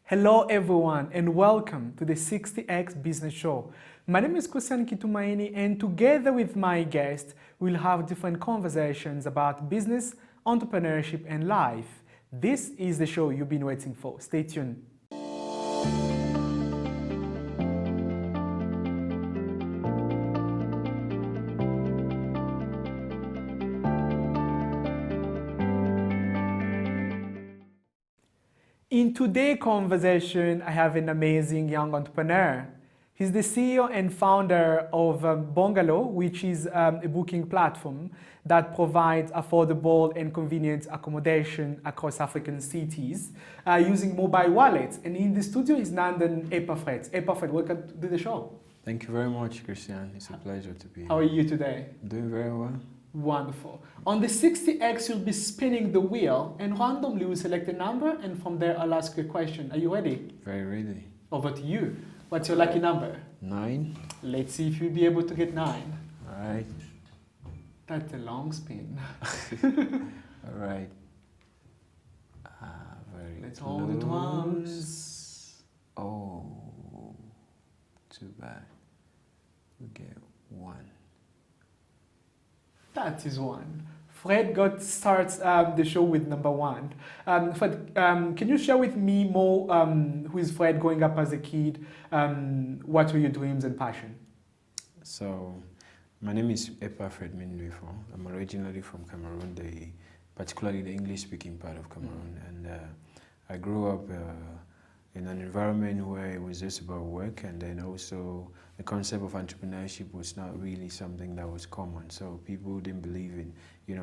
Hello everyone and welcome to the 60X Business Show. My name is Kitumaini and together with my guest we'll have different conversations about business, entrepreneurship and life. This is the show you've been waiting for. Stay tuned. In today's conversation, I have an amazing young entrepreneur. He's the CEO and founder of Bungalow, which is a booking platform that provides affordable and convenient accommodation across African cities using mobile wallets. And in the studio is Nandan Epafred. Epafred, welcome to the show. Thank you very much, Christian. It's a pleasure to be here. How are you today? Doing very well. Wonderful. On the 60X, you'll be spinning the wheel and randomly we'll select a number and from there I'll ask you a question. Are you ready? Very ready. Over to you. What's your lucky number? 9. Let's see if you'll be able to get 9. All right. That's a long spin. All right. Very Let's close. hold the drums. Oh, too bad. We get 1. That is 1. Fred starts the show with number 1. Fred, can you share with me more who is Fred growing up as a kid? What were your dreams and passion? So, my name is Epafred Mindwefo. I'm originally from Cameroon, particularly the English-speaking part of Cameroon. And I grew up in an environment where it was just about work, and then also the concept of entrepreneurship was not really something that was common. So people didn't believe in,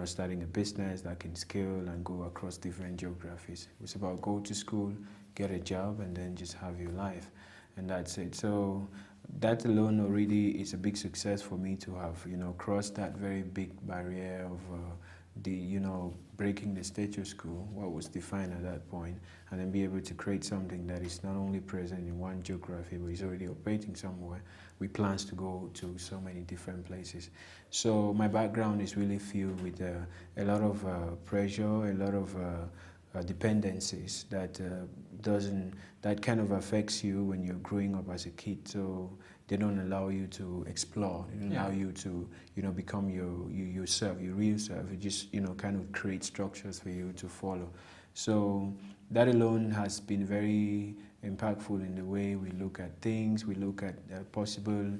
starting a business that can scale and go across different geographies. It was about go to school, get a job, and then just have your life, and that's it. So that alone already is a big success for me to have, crossed that very big barrier of breaking the status quo, what was defined at that point, and then be able to create something that is not only present in one geography, but is already operating somewhere with plans to go to so many different places. So my background is really filled with a lot of pressure, a lot of dependencies that kind of affects you when you're growing up as a kid. So they don't allow you to explore. They don't allow you to, become yourself, your real self. You just, kind of create structures for you to follow. So that alone has been very impactful in the way we look at things. We look at possible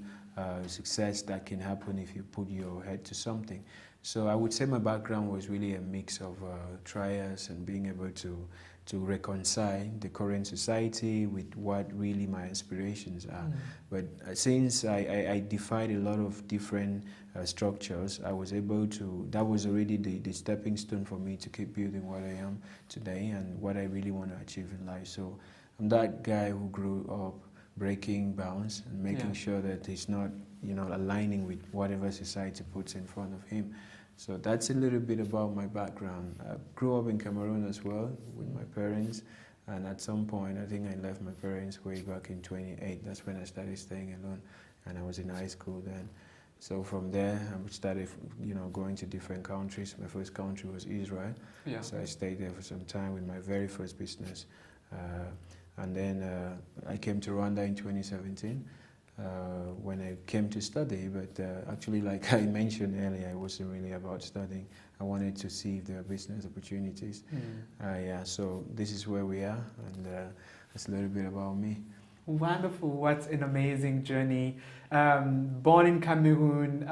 success that can happen if you put your head to something. So I would say my background was really a mix of trials and being able to reconcile the current society with what really my aspirations are. But since I defied a lot of different structures, I was able to, that was already the stepping stone for me to keep building what I am today and what I really want to achieve in life. So I'm that guy who grew up breaking bounds and making sure that he's not, aligning with whatever society puts in front of him. So that's a little bit about my background. I grew up in Cameroon as well with my parents, and at some point I think I left my parents way back in 28. That's when I started staying alone, and I was in high school then. So from there I started, going to different countries. My first country was Israel, so I stayed there for some time with my very first business. And then I came to Rwanda in 2017. When I came to study, but actually, like I mentioned earlier, it wasn't really about studying. I wanted to see if there are business opportunities. So this is where we are, and that's a little bit about me. Wonderful. What an amazing journey. Born in Cameroon,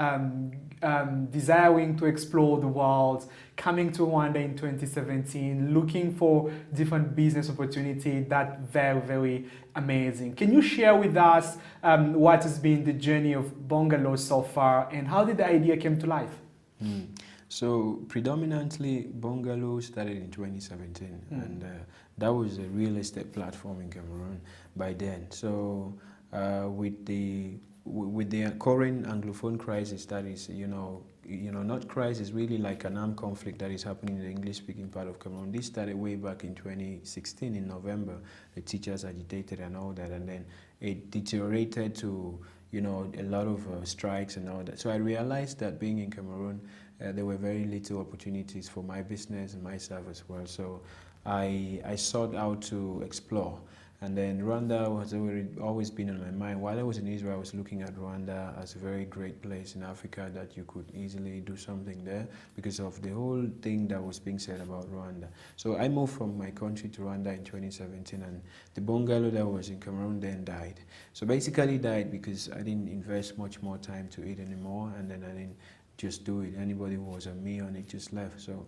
desiring to explore the world, coming to Rwanda in 2017, looking for different business opportunities. That's very, very amazing. Can you share with us what has been the journey of Bungalow so far and how did the idea come to life? So predominantly Bongado started in 2017 and that was a real estate platform in Cameroon by then. So with the current Anglophone crisis that is, not crisis, really like an armed conflict that is happening in the English-speaking part of Cameroon. This started way back in 2016 in November. The teachers agitated and all that, and then it deteriorated to, a lot of strikes and all that. So I realized that being in Cameroon, there were very little opportunities for my business and myself as well. So I sought out to explore. And then Rwanda has always been on my mind. While I was in Israel, I was looking at Rwanda as a very great place in Africa that you could easily do something there because of the whole thing that was being said about Rwanda. So I moved from my country to Rwanda in 2017, and the bungalow that was in Cameroon then died. So basically died because I didn't invest much more time to it anymore, and then I didn't just do it. Anybody who was on me on it just left. So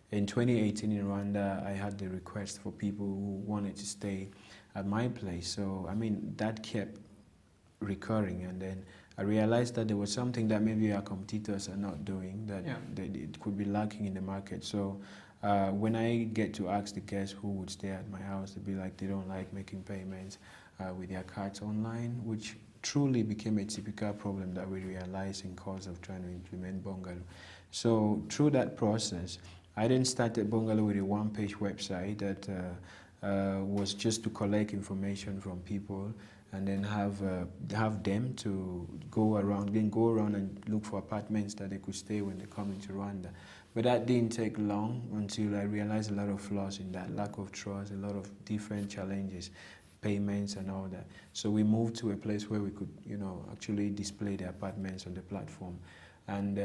in 2018 in Rwanda, I had the request for people who wanted to stay at my place. So, I mean, that kept recurring. And then I realized that there was something that maybe our competitors are not doing, that it could be lacking in the market. So when I get to ask the guests who would stay at my house, they'd be like, they don't like making payments with their cards online, which truly became a typical problem that we realized in course of trying to implement Bungalow. So through that process, I then started Bungalow with a one-page website that was just to collect information from people and then have them to go around and look for apartments that they could stay when they come into Rwanda. But that didn't take long until I realized a lot of flaws in that, lack of trust, a lot of different challenges, payments and all that. So we moved to a place where we could, actually display the apartments on the platform. And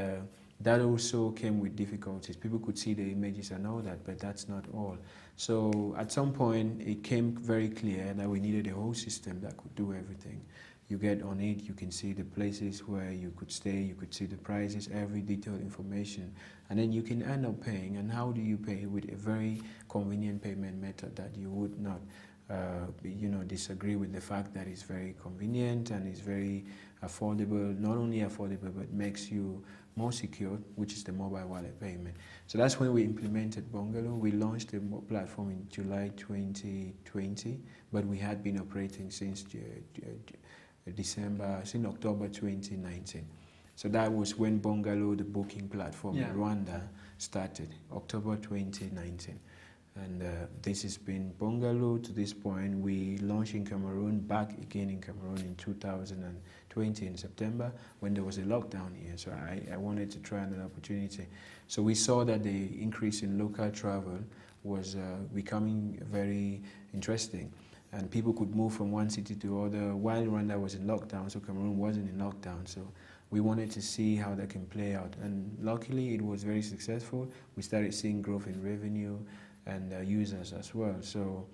that also came with difficulties. People could see the images and all that, but that's not all. So at some point, it came very clear that we needed a whole system that could do everything. You get on it, you can see the places where you could stay, you could see the prices, every detailed information, and then you can end up paying. And how do you pay? With a very convenient payment method that you would not disagree with the fact that it's very convenient and it's very affordable, not only affordable, but makes you more secure, which is the mobile wallet payment. So that's when we implemented Bungalow. We launched the platform in July 2020, but we had been operating since October 2019. So that was when Bungalow, the booking platform in Rwanda, started, October 2019. And this has been Bungalow to this point. We launched in Cameroon, back again in Cameroon in 2020 in September when there was a lockdown here. So I wanted to try another opportunity. So we saw that the increase in local travel was becoming very interesting. And people could move from one city to other while Rwanda was in lockdown, so Cameroon wasn't in lockdown. So we wanted to see how that can play out. And luckily, it was very successful. We started seeing growth in revenue and users as well. So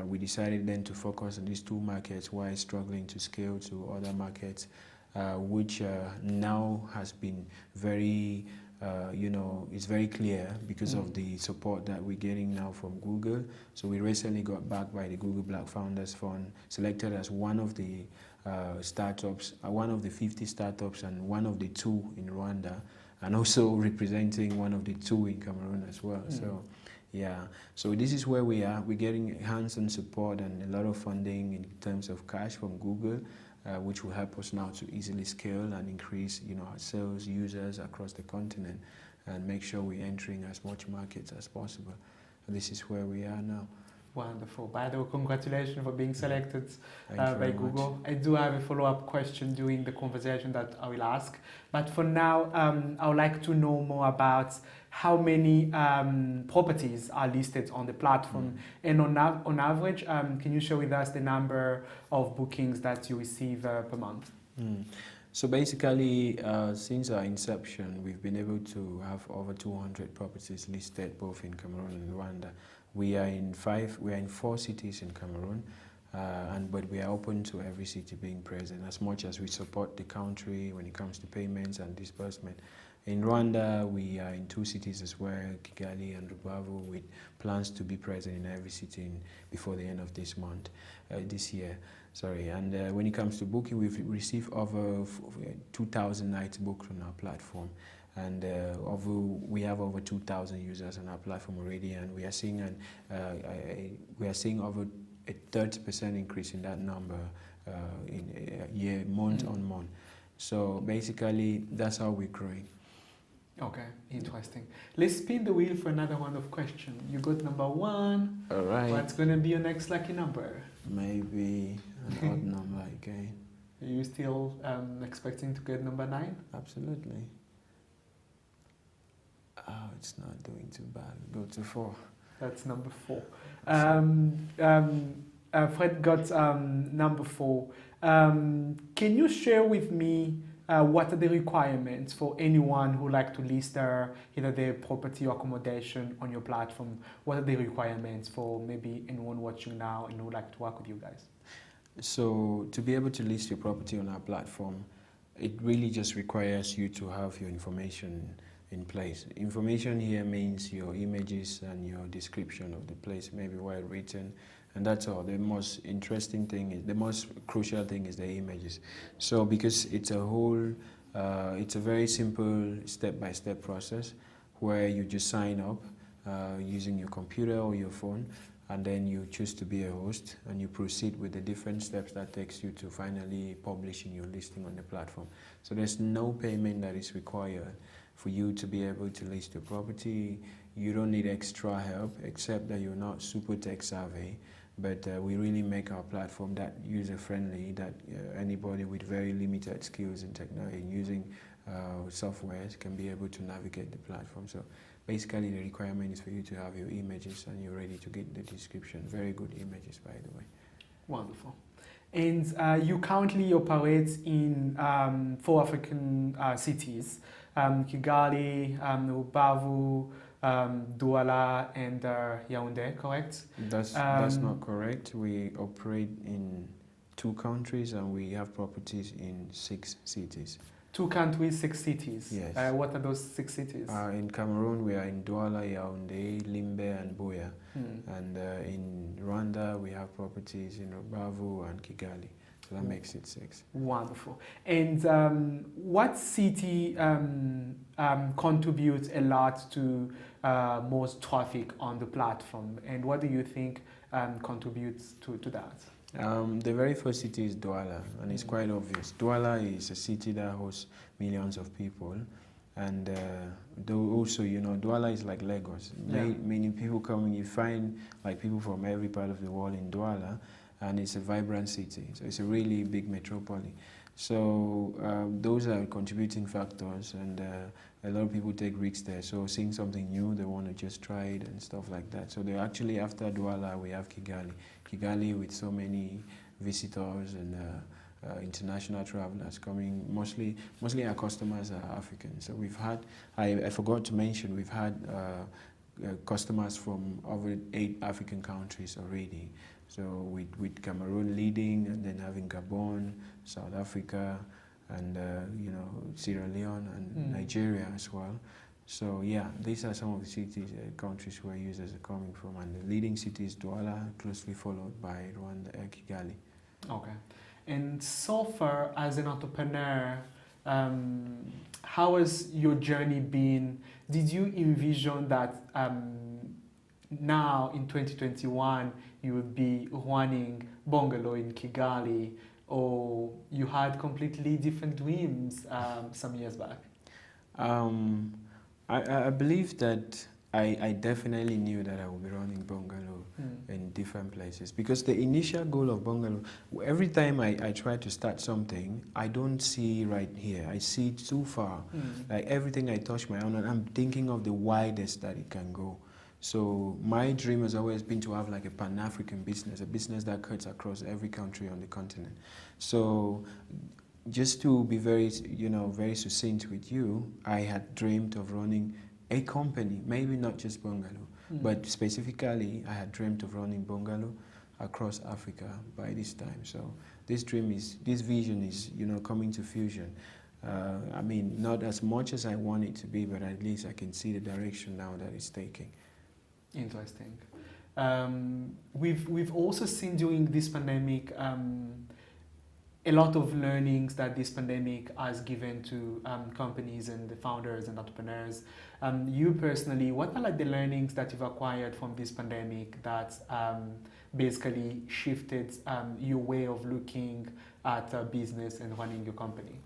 we decided then to focus on these two markets while struggling to scale to other markets, which now has been very, it's very clear because of the support that we're getting now from Google. So we recently got backed by the Google Black Founders Fund, selected as one of the startups, one of the 50 startups and one of the 2 in Rwanda, and also representing one of the 2 in Cameroon as well. So. Yeah, so this is where we are. We're getting hands-on support and a lot of funding in terms of cash from Google, which will help us now to easily scale and increase, our sales users across the continent and make sure we're entering as much markets as possible. This is where we are now. Wonderful. By the way, congratulations for being selected by Google. Much. I do have a follow-up question during the conversation that I will ask. But for now, I would like to know more about how many properties are listed on the platform. And on average, can you share with us the number of bookings that you receive per month? So basically, since our inception, we've been able to have over 200 properties listed both in Cameroon and Rwanda. We are in 4 cities in Cameroon, but we are open to every city being present as much as we support the country when it comes to payments and disbursement. In Rwanda, we are in 2 cities as well, Kigali and Rubavu, with plans to be present in every city before the end of this year. And when it comes to booking, we've received over 2,000 nights booked on our platform. And we have over 2,000 users on our platform already, and we are seeing over a 30% increase in that number month on month. So basically, that's how we're growing. Okay, interesting. Let's spin the wheel for another round of questions. You got number 1. All right. What's going to be your next lucky number? Maybe an odd number again. Are you still expecting to get number 9? Absolutely. Oh, it's not doing too bad. Go to 4. That's number 4. Fred got number 4. Can you share with me what are the requirements for anyone who like to list either their property or accommodation on your platform? What are the requirements for maybe anyone watching now and who like to work with you guys? So to be able to list your property on our platform, it really just requires you to have your information in place. Information here means your images and your description of the place, maybe well written, and that's all. The most interesting thing is, the most crucial thing is the images. So because it's a very simple step-by-step process where you just sign up using your computer or your phone, and then you choose to be a host and you proceed with the different steps that takes you to finally publishing your listing on the platform. So there's no payment that is required for you to be able to list your property. You don't need extra help except that you're not super tech savvy, but we really make our platform that user friendly that anybody with very limited skills in technology in using softwares can be able to navigate the platform. So basically the requirement is for you to have your images and you're ready to get the description. Very good images, by the way. Wonderful. And you currently operate in 4 African cities, Kigali, Bukavu, Douala, and Yaoundé, correct? That's not correct. We operate in 2 countries and we have properties in 6 cities. 2 countries, 6 cities. Yes. What are those 6 cities? In Cameroon, we are in Douala, Yaoundé, Limbe, and Buea. And in Rwanda, we have properties in Bukavu and Kigali. So that makes it 6. Wonderful. And what city contributes a lot to most traffic on the platform? And what do you think contributes to that? The very first city is Douala, and it's quite obvious. Douala is a city that hosts millions of people, and also, you know, Douala is like Lagos. Many people coming, you find like people from every part of the world in Douala, and it's a vibrant city. So it's a really big metropolis. So those are contributing factors, and a lot of people take risks there. So seeing something new, they want to just try it and stuff like that. So they're actually, after Douala, we have Kigali. Kigali with so many visitors and international travelers coming. Mostly our customers are African. So we've had, I forgot to mention, we've had customers from over 8 African countries already. So with Cameroon leading, and then having Gabon, South Africa, and you know, Sierra Leone and Nigeria as well. So yeah, these are some of the cities, countries where users are coming from, and the leading city is Douala, closely followed by Rwanda, Kigali. Okay. And so far, as an entrepreneur, how has your journey been? Did you envision that now in 2021 you would be running Bungalow in Kigali, or you had completely different dreams some years back? I believe that I definitely knew that I would be running Bungalow in different places, because the initial goal of Bungalow, every time I try to start something, I don't see right here. I see it too far. Like everything I touch my own, and I'm thinking of the widest that it can go. So my dream has always been to have like a Pan-African business, a business that cuts across every country on the continent. So just to be very, you know, very succinct with you, I had dreamed of running a company, maybe not just Bungalow, but specifically I had dreamt of running Bungalow across Africa by this time. So this vision is, you know, coming to fusion. I mean, not as much as I want it to be, but at least I can see the direction now that it's taking. Interesting. We've also seen during this pandemic a lot of learnings that this pandemic has given to companies and the founders and entrepreneurs. You personally, what are like the learnings that you've acquired from this pandemic that basically shifted your way of looking at business and running your company?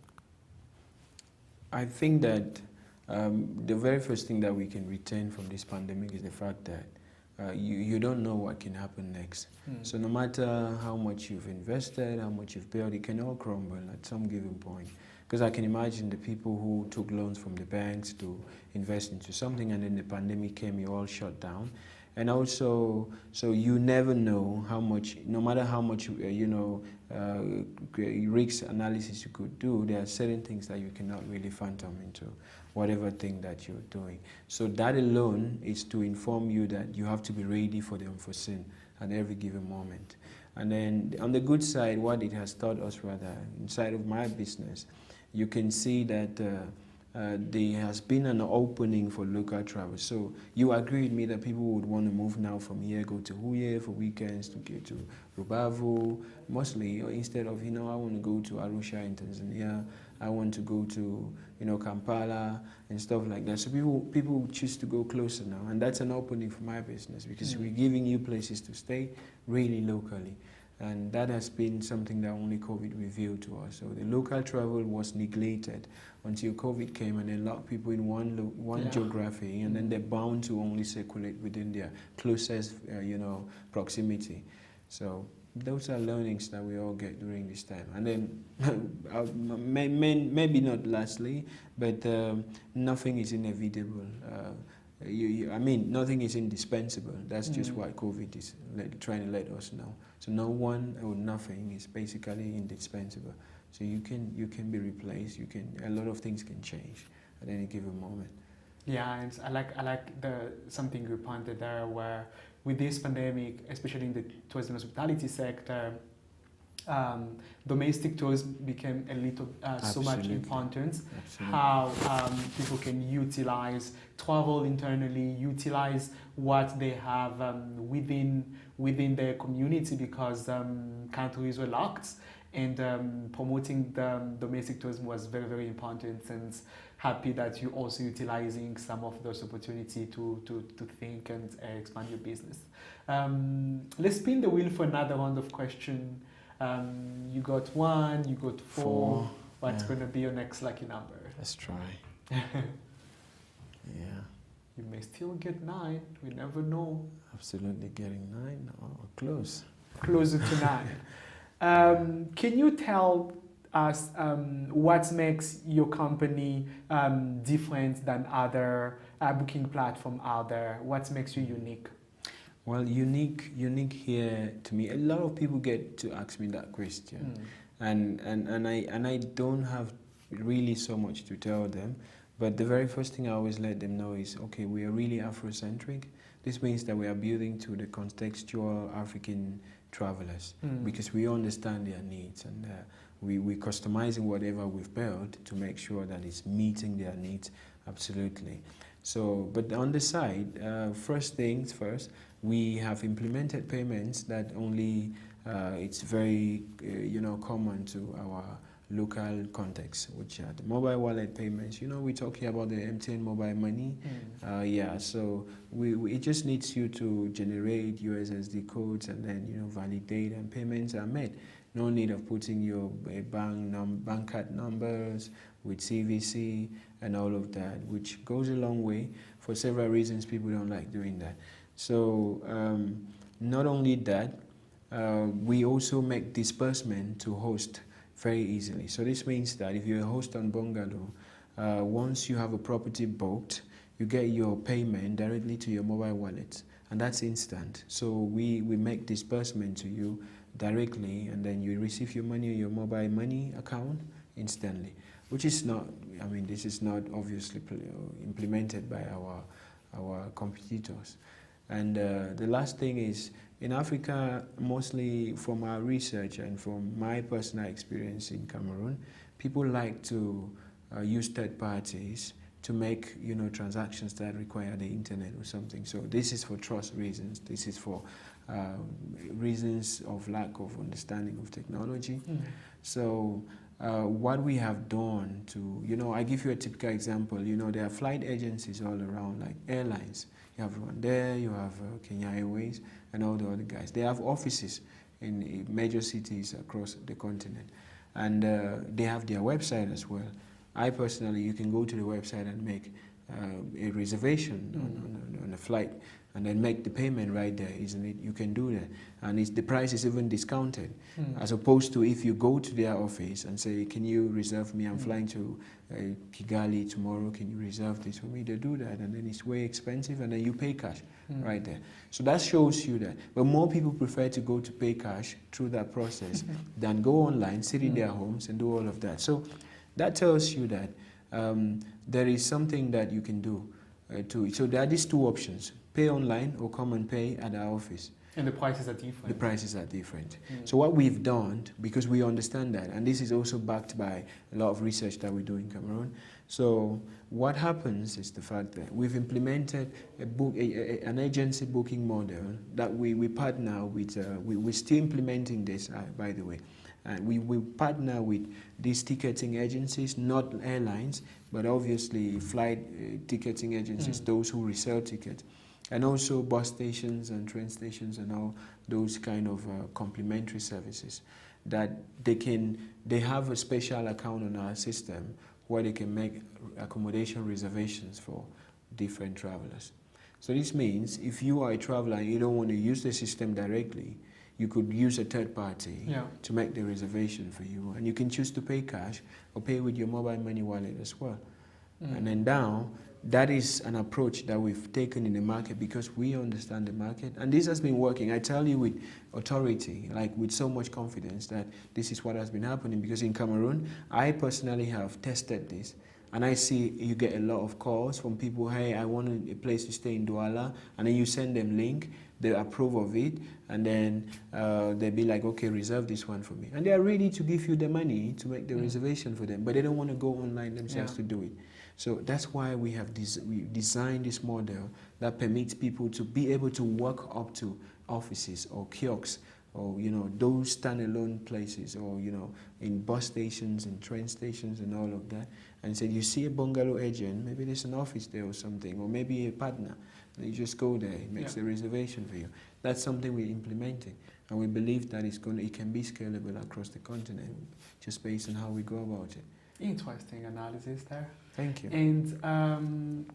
I think that the very first thing that we can retain from this pandemic is the fact that you don't know what can happen next. So no matter how much you've invested, how much you've built, it can all crumble at some given point. Because I can imagine the people who took loans from the banks to invest into something, and then the pandemic came, you all shut down. And also, so you never know how much, no matter how much risk analysis you could do, there are certain things that you cannot really phantom into whatever thing that you're doing. So that alone is to inform you that you have to be ready for the unforeseen at every given moment. And then on the good side, what it has taught us rather, inside of my business, you can see that there has been an opening for local travel. So you agree with me that people would want to move now from here, go to Huye for weekends, to get to Rubavu, mostly, or instead of, I want to go to Arusha in Tanzania, I want to go to, Kampala and stuff like that. So people choose to go closer now, and that's an opening for my business because we're giving you places to stay really locally. And that has been something that only COVID revealed to us. So the local travel was neglected until COVID came and then locked people in one geography, and then they're bound to only circulate within their closest, proximity. So those are learnings that we all get during this time. And then, maybe not lastly, but nothing is inevitable. Nothing is indispensable. That's just what COVID is trying to let us know. So no one or nothing is basically indispensable. So you can be replaced. A lot of things can change at any given moment. Yeah, and I like something you pointed there, where with this pandemic, especially in the tourism and hospitality sector, domestic tourism became a little so much important. Absolutely. How people can utilize travel internally, utilize what they have within their community, because countries were locked, and promoting the domestic tourism was very, very important. And happy that you're also utilizing some of those opportunities to think and expand your business. Let's spin the wheel for another round of questions. You got 1, you got 4. What's going to be your next lucky number? Let's try. Yeah. You may still get 9. We never know. Absolutely getting 9 or close. Closer to 9. Can you tell us what makes your company different than other booking platforms out there? What makes you unique? Well, unique here to me. A lot of people get to ask me that question, and I don't have really so much to tell them. But the very first thing I always let them know is, okay, we are really Afrocentric. This means that we are building to the contextual African travelers because we understand their needs, and we're customizing whatever we've built to make sure that it's meeting their needs. Absolutely. So, but on the side, first things first, we have implemented payments that only it's very common to our local context, which are the mobile wallet payments. We're talking about the MTN mobile money. So it just needs you to generate USSD codes and then validate, and payments are made. No need of putting your bank card numbers with CVC and all of that, which goes a long way. For several reasons, people don't like doing that. So not only that, we also make disbursement to host very easily. So this means that if you're a host on Bungalow, once you have a property booked, you get your payment directly to your mobile wallet, and that's instant. So we make disbursement to you directly, and then you receive your money on your mobile money account instantly, which is not, this is not obviously implemented by our competitors. And the last thing is, in Africa, mostly from our research and from my personal experience in Cameroon, people like to use third parties to make transactions that require the internet or something. So this is for trust reasons. This is for reasons of lack of understanding of technology. So what we have done to, I give you a typical example. There are flight agencies all around, like airlines. You have Rwanda, you have Kenya Airways, and all the other guys. They have offices in major cities across the continent, and they have their website as well. I personally, you can go to the website and make a reservation on a flight, and then make the payment right there, isn't it? You can do that, and the price is even discounted, as opposed to if you go to their office and say, can you reserve me, I'm flying to Kigali tomorrow, can you reserve this for me? They do that, and then it's way expensive, and then you pay cash right there. So that shows you that. But more people prefer to go to pay cash through that process than go online, sit in their homes and do all of that. So that tells you that there is something that you can do so there are these two options: pay online or come and pay at our office. And the prices are different. The prices are different. So what we've done, because we understand that, and this is also backed by a lot of research that we do in Cameroon. So what happens is the fact that we've implemented an agency booking model that we partner with. We're still implementing this, by the way. And we partner with these ticketing agencies, not airlines, but obviously flight ticketing agencies, those who resell tickets, and also bus stations and train stations and all those kind of complementary services that they have a special account on our system where they can make accommodation reservations for different travelers. So this means if you are a traveler and you don't want to use the system directly, you could use a third party to make the reservation for you, and you can choose to pay cash or pay with your mobile money wallet as well. And then now, that is an approach that we've taken in the market because we understand the market, and this has been working. I tell you with authority, like with so much confidence, that this is what has been happening, because in Cameroon, I personally have tested this. And I see you get a lot of calls from people, hey, I want a place to stay in Douala, and then you send them link, they approve of it, and then they'll be like, okay, reserve this one for me. And they are ready to give you the money to make the reservation for them, but they don't want to go online themselves to do it. So that's why we designed this model that permits people to be able to walk up to offices or kiosks, or those standalone places, or in bus stations and train stations and all of that, and said, you see a bungalow agent, maybe there's an office there or something, or maybe a partner, and you just go there, it makes the reservation for you. That's something we're implementing, and we believe that it can be scalable across the continent, just based on how we go about it. Interesting analysis there. Thank you. And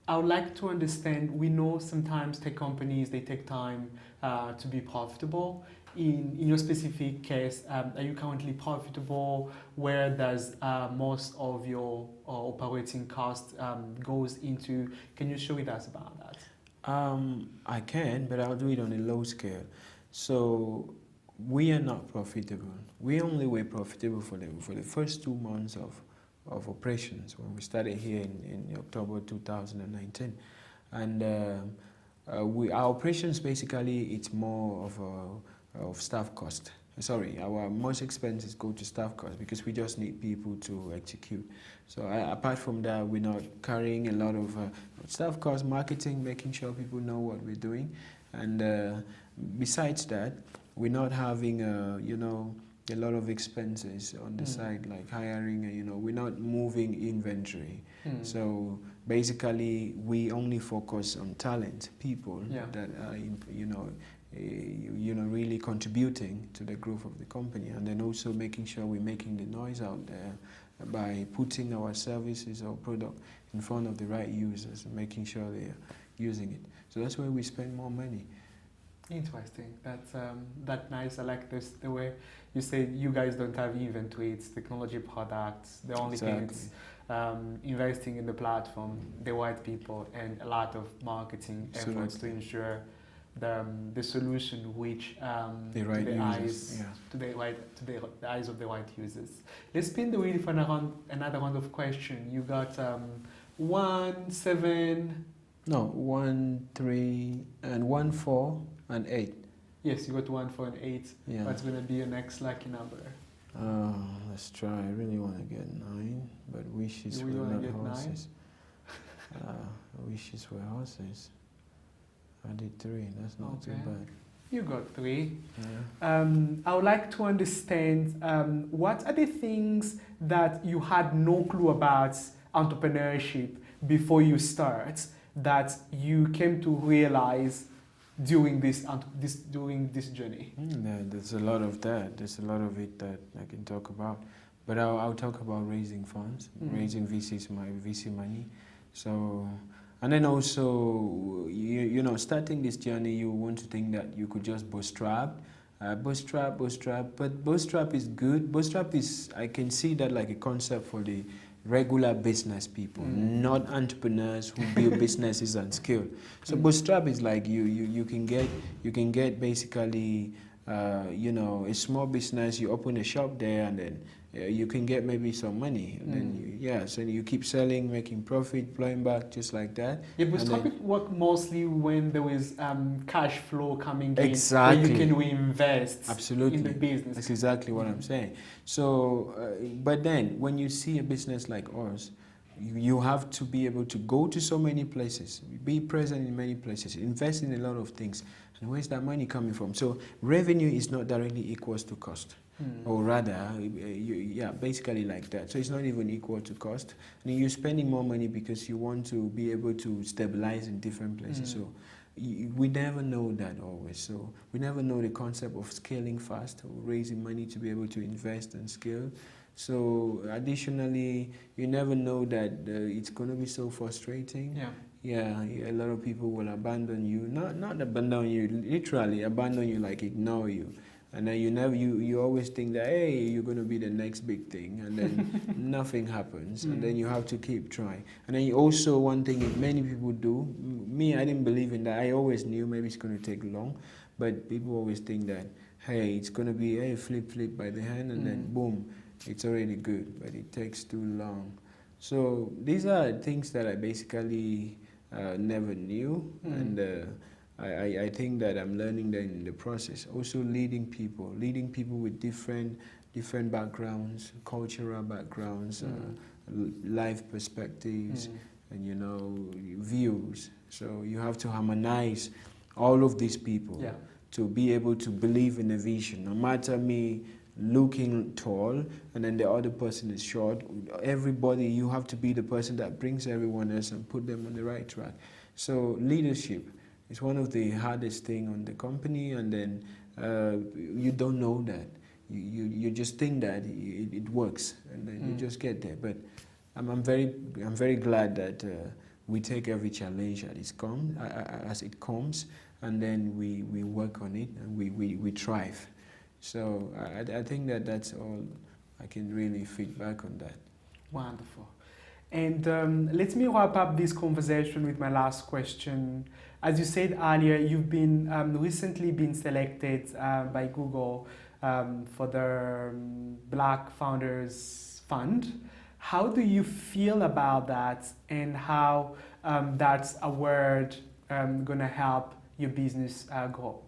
I would like to understand, we know sometimes tech companies, they take time to be profitable. In your specific case, are you currently profitable? Where does most of your operating cost goes into? Can you share with us about that? I can, but I'll do it on a low scale. So we are not profitable. We only were profitable for the first 2 months of operations when we started here in October 2019. And our operations, basically, it's more of staff cost. Sorry, our most expenses go to staff cost because we just need people to execute. So apart from that, we're not carrying a lot of staff cost, marketing, making sure people know what we're doing. And besides that, we're not having a lot of expenses on the side, like hiring, we're not moving inventory. So basically, we only focus on talent, people that are, really contributing to the growth of the company, and then also making sure we're making the noise out there by putting our services or product in front of the right users and making sure they're using it. So that's where we spend more money. Interesting. That's nice. I like this, the way you say you guys don't have inventory, it's technology products. The only thing is investing in the platform, the right people, and a lot of marketing efforts to ensure the solution which the right to the users, eyes to the eyes of the right users. Let's spin the wheel for another round of question. You got 1, 7. No, 1, 3, and 1, 4, and 8. Yes, you got 1, 4, and 8. Yeah. What's going to be your next lucky number? Let's try. I really want to get 9, but wishes were not horses. Wishes were horses. I did 3. That's not too bad. You got 3. Yeah. I would like to understand what are the things that you had no clue about entrepreneurship before you start, that you came to realize during this journey? There's a lot of that. There's a lot of it that I can talk about. But I'll talk about raising funds, raising VC money. So, and then also, you know, starting this journey, you want to think that you could just bootstrap, but bootstrap is good. Bootstrap is, I can see that like a concept for the regular business people, not entrepreneurs who build businesses and skill. So bootstrap is like you can get basically you know, a small business. You open a shop there, and then you can get maybe some money, and then so you keep selling, making profit, plowing back, just like that. Yeah, bootstrapping work mostly when there is cash flow coming in, Exactly. where you can reinvest Absolutely. in the business. That's exactly what I'm saying. So, but then when you see a business like ours, you have to be able to go to so many places, be present in many places, invest in a lot of things. And where's that money coming from? So revenue is not directly equals to cost. Or rather, yeah, basically like that. So it's not even equal to cost. And you're spending more money because you want to be able to stabilize in different places. So we never know that always. So we never know the concept of scaling fast or raising money to be able to invest and scale. So additionally, you never know that it's going to be so frustrating. Yeah, a lot of people will abandon you. Not abandon you, literally abandon you, like ignore you. And then you always think that, hey, you're going to be the next big thing, and then nothing happens, and then you have to keep trying. And then also one thing that many people do, me, I didn't believe in that. I always knew maybe it's going to take long, but people always think that, hey, it's going to be, hey, flip by the hand, and then boom, it's already good, but it takes too long. So these are things that I basically never knew, and I think that I'm learning that in the process. Also leading people with different backgrounds, cultural backgrounds, life perspectives, and you know, views. So you have to harmonize all of these people to be able to believe in a vision. No matter me looking tall and then the other person is short, everybody, you have to be the person that brings everyone else and put them on the right track. So leadership is one of the hardest thing on the company, and then you don't know that. You just think that it works, and then you just get there. But I'm very glad that we take every challenge as it comes, and then we work on it, and we thrive. So I think that's all I can really feedback on that. Wonderful. And let me wrap up this conversation with my last question. As you said earlier, you've been recently been selected by Google for the Black Founders Fund. How do you feel about that, and how that award gonna help your business grow?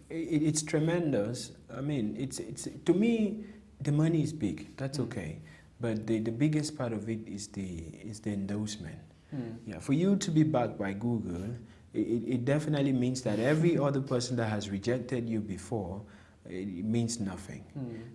It's tremendous. I mean, it's to me, the money is big. That's okay, but the biggest part of it is the endorsement. Yeah, for you to be backed by Google, it definitely means that every other person that has rejected you before, it means nothing.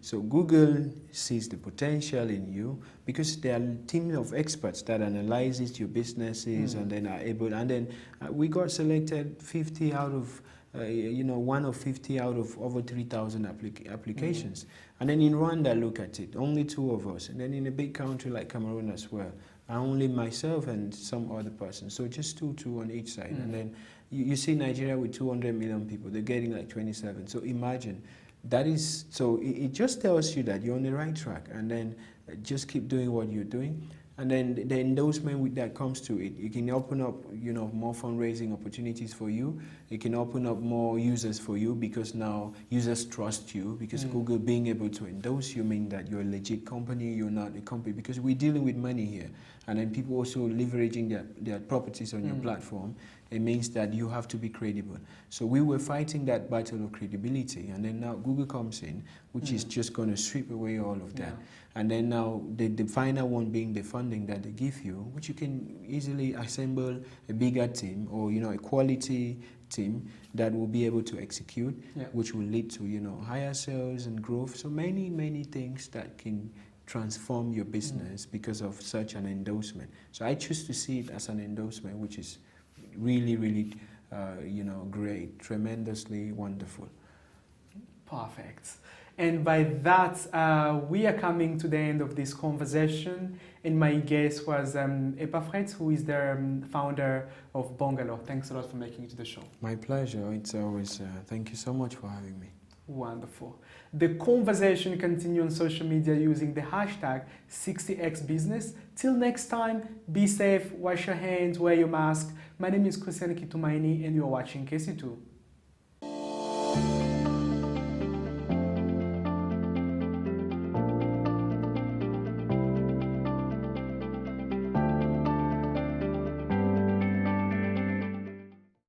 So Google sees the potential in you because there are a team of experts that analyzes your businesses and then are able. And then we got selected 50 out of. One of 50 out of over 3,000 applications. And then in Rwanda, look at it, only 2 of us. And then in a big country like Cameroon as well, only myself and some other person. So just two on each side. And then you see Nigeria with 200 million people, they're getting like 27. So imagine, that is, so it just tells you that you're on the right track. And then just keep doing what you're doing. And then the endorsement that comes to it, it can open up, more fundraising opportunities for you. It can open up more users for you because now users trust you, because Google being able to endorse you means that you're a legit company, you're not a company, because we're dealing with money here. And then people also leveraging their properties on your platform. It means that you have to be credible. So we were fighting that battle of credibility, and then now Google comes in, which is just going to sweep away all of that. And then now the final one being the funding that they give you, which you can easily assemble a bigger team, or a quality team that will be able to execute, which will lead to higher sales and growth. So many things that can transform your business because of such an endorsement. So I choose to see it as an endorsement, which is really great, tremendously wonderful. Perfect. And by that, we are coming to the end of this conversation. And my guest was Epafret, who is the founder of Bungalow. Thanks a lot for making it to the show. My pleasure. It's always, thank you so much for having me. Wonderful. The conversation continues on social media using the hashtag 60xbusiness. Till next time, be safe, wash your hands, wear your mask. My name is Kitumaini and you're watching KC2.